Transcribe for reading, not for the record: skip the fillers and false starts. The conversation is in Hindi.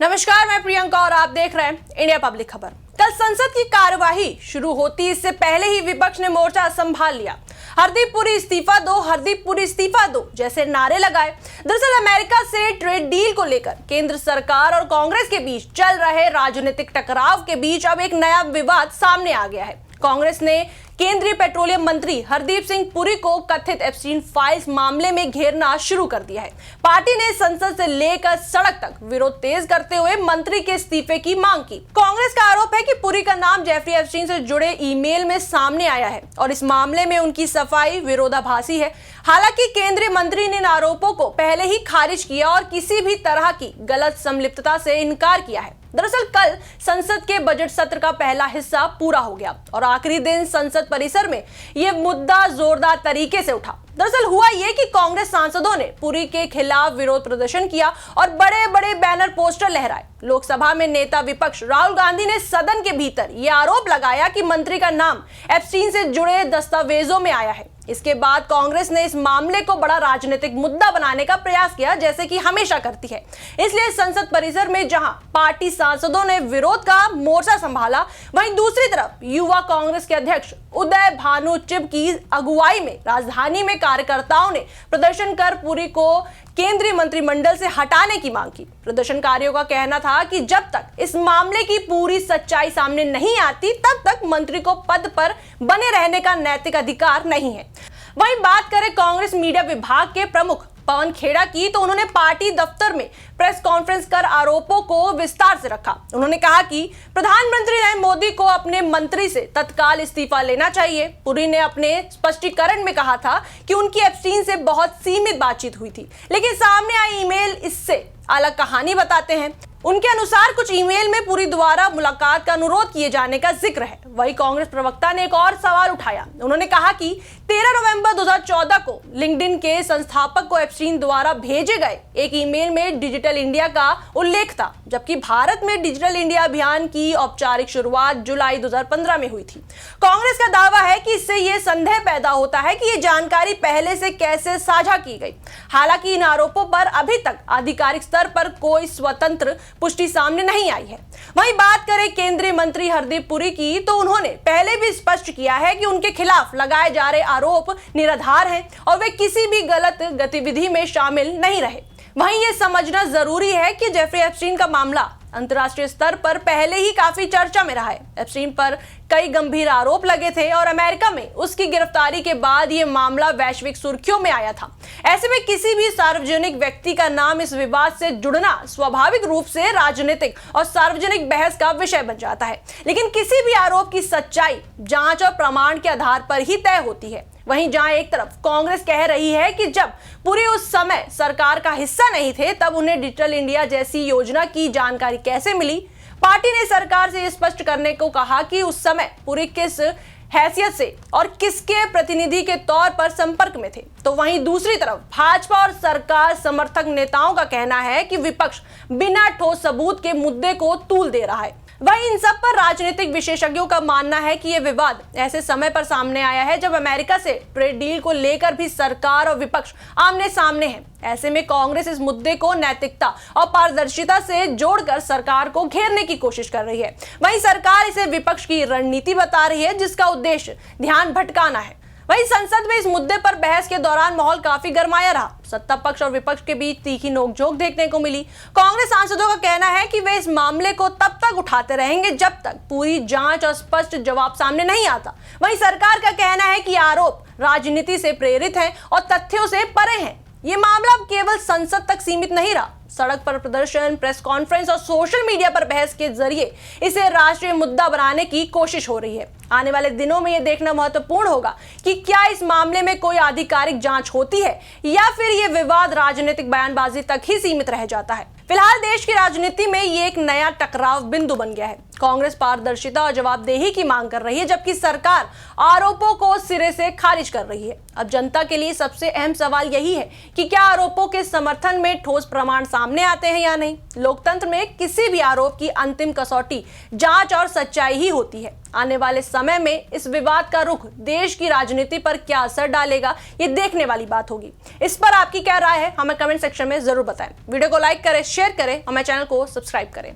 नमस्कार, मैं प्रियंका और आप देख रहे हैं इंडिया पब्लिक खबर। कल संसद की कार्यवाही शुरू होती इससे पहले ही विपक्ष ने मोर्चा संभाल लिया। हरदीप पुरी इस्तीफा दो, हरदीप पुरी इस्तीफा दो जैसे नारे लगाए। दरअसल अमेरिका से ट्रेड डील को लेकर केंद्र सरकार और कांग्रेस के बीच चल रहे राजनीतिक टकराव के बीच अब एक नया विवाद सामने आ गया है। कांग्रेस ने केंद्रीय पेट्रोलियम मंत्री हरदीप सिंह पुरी को कथित एप्स्टीन फाइल्स मामले में घेरना शुरू कर दिया है। पार्टी ने संसद से लेकर सड़क तक विरोध तेज करते हुए मंत्री के इस्तीफे की मांग की। कांग्रेस का आरोप है कि पुरी का नाम जेफरी एप्स्टीन से जुड़े ईमेल में सामने आया है और इस मामले में उनकी सफाई विरोधाभासी है। हालांकि केंद्रीय मंत्री ने इन आरोपों को पहले ही खारिज किया और किसी भी तरह की गलत संलिप्तता से इनकार किया है। दरअसल कल संसद के बजट सत्र का पहला हिस्सा पूरा हो गया और आखिरी दिन संसद परिसर में यह मुद्दा जोरदार तरीके से उठा। दरअसल हुआ यह कि कांग्रेस सांसदों ने पुरी के खिलाफ विरोध प्रदर्शन किया और बड़े बड़े बैनर पोस्टर लहराए। लोकसभा में नेता विपक्ष राहुल गांधी ने सदन के भीतर यह आरोप लगाया कि मंत्री का नाम एप्स्टीन से जुड़े दस्तावेजों में आया है। इसके बाद कांग्रेस ने इस मामले को बड़ा राजनीतिक मुद्दा बनाने का प्रयास किया, जैसे कि हमेशा करती है। इसलिए संसद परिसर में जहां पार्टी सांसदों ने विरोध का मोर्चा संभाला, वहीं दूसरी तरफ युवा कांग्रेस के अध्यक्ष उदय भानु चिब की अगुवाई में राजधानी में कार्यकर्ताओं ने प्रदर्शन कर पुरी को केंद्रीय मंत्रिमंडल से हटाने की मांग की। प्रदर्शनकारियों का कहना था कि जब तक इस मामले की पूरी सच्चाई सामने नहीं आती, तब तक मंत्री को पद पर बने रहने का नैतिक अधिकार नहीं है। वहीं बात करें कांग्रेस मीडिया विभाग के प्रमुख पवन खेड़ा की, तो उन्होंने पार्टी दफ्तर में प्रेस कॉन्फ्रेंस कर आरोपों को विस्तार से रखा। उन्होंने कहा कि प्रधानमंत्री नरेंद्र मोदी को अपने मंत्री से तत्काल इस्तीफा लेना चाहिए। पुरी ने अपने स्पष्टीकरण में कहा था कि उनकी एप्स्टीन से बहुत सीमित बातचीत हुई थी, लेकिन सामने आई ईमेल इससे अलग कहानी बताते हैं। उनके अनुसार कुछ ईमेल में पुरी द्वारा मुलाकात का अनुरोध किए जाने का जिक्र है। वही कांग्रेस प्रवक्ता ने एक और सवाल उठाया। उन्होंने कहा कि 13 नवंबर 2014 को लिंक्डइन के संस्थापक को एप्स्टीन द्वारा भेजे गए एक ईमेल में डिजिटल इंडिया का उल्लेख था, जबकि भारत में डिजिटल इंडिया अभियान की औपचारिक शुरुआत जुलाई 2015 में हुई थी। कांग्रेस का दावा है कि इससे यह संदेह पैदा होता है कि ये जानकारी पहले से कैसे साझा की गई। हालांकि इन आरोपों पर अभी तक आधिकारिक स्तर पर कोई स्वतंत्र पुष्टि सामने नहीं आई है। वहीं बात करें केंद्रीय मंत्री हरदीप पुरी की, तो उन्होंने पहले भी स्पष्ट किया है कि उनके खिलाफ लगाए जा रहे आरोप निराधार हैं और वे किसी भी गलत गतिविधि में शामिल नहीं रहे। वहीं यह समझना जरूरी है कि जेफरी एप्स्टीन का मामला अंतर्राष्ट्रीय स्तर पर पहले ही काफी चर्चा में रहा है। एप्स्टीन पर कई गंभीर आरोप लगे थे और अमेरिका में उसकी गिरफ्तारी के बाद यह मामला वैश्विक सुर्खियों में आया था। ऐसे में किसी भी सार्वजनिक व्यक्ति का नाम इस विवाद से जुड़ना स्वाभाविक रूप से राजनीतिक और सार्वजनिक बहस का विषय बन जाता है। लेकिन किसी भी आरोप की सच्चाई जांच और प्रमाण के आधार पर ही तय होती है। वहीं जहां एक तरफ कांग्रेस कह रही है कि जब पुरी उस समय सरकार का हिस्सा नहीं थे, तब उन्हें डिजिटल इंडिया जैसी योजना की जानकारी कैसे मिली। पार्टी ने सरकार से यह स्पष्ट करने को कहा कि उस समय पुरी किस हैसियत से और किसके प्रतिनिधि के तौर पर संपर्क में थे। तो वहीं दूसरी तरफ भाजपा और सरकार समर्थक नेताओं का कहना है कि विपक्ष बिना ठोस सबूत के मुद्दे को तूल दे रहा है। वहीं इन सब पर राजनीतिक विशेषज्ञों का मानना है कि यह विवाद ऐसे समय पर सामने आया है जब अमेरिका से ट्रेड डील को लेकर भी सरकार और विपक्ष आमने सामने हैं। ऐसे में कांग्रेस इस मुद्दे को नैतिकता और पारदर्शिता से जोड़कर सरकार को घेरने की कोशिश कर रही है। वहीं सरकार इसे विपक्ष की रणनीति बता रही है, जिसका उद्देश्य ध्यान भटकाना है। वहीं संसद में इस मुद्दे पर बहस के दौरान माहौल काफी गरमाया रहा। सत्ता पक्ष और विपक्ष के बीच तीखी नोकझोंक देखने को मिली। कांग्रेस सांसदों का कहना है कि वे इस मामले को तब तक उठाते रहेंगे जब तक पूरी जांच और स्पष्ट जवाब सामने नहीं आता। वहीं सरकार का कहना है कि आरोप राजनीति से प्रेरित हैं और तथ्यों से परे हैं। ये मामला अब केवल संसद तक सीमित नहीं रहा। सड़क पर प्रदर्शन, प्रेस कॉन्फ्रेंस और सोशल मीडिया पर बहस के जरिए इसे राष्ट्रीय मुद्दा बनाने की कोशिश हो रही है। आने वाले दिनों में यह देखना महत्वपूर्ण होगा कि क्या इस मामले में कोई आधिकारिक जांच होती है या फिर यह विवाद राजनीतिक बयानबाजी तक ही सीमित रह जाता है। फिलहाल देश की राजनीति में ये एक नया टकराव बिंदु बन गया है। कांग्रेस पारदर्शिता और जवाबदेही की मांग कर रही है, जबकि सरकार आरोपों को सिरे से खारिज कर रही है। अब जनता के लिए सबसे अहम सवाल यही है कि क्या आरोपों के समर्थन में ठोस प्रमाण सामने आते हैं या नहीं। लोकतंत्र में किसी भी आरोप की अंतिम कसौटी जांच और सच्चाई ही होती है। आने वाले समय में इस विवाद का रुख देश की राजनीति पर क्या असर डालेगा, ये देखने वाली बात होगी। इस पर आपकी क्या राय है, हमें कमेंट सेक्शन में जरूर बताएं। वीडियो को लाइक करें, शेयर करें और मेरे चैनल को सब्सक्राइब करें।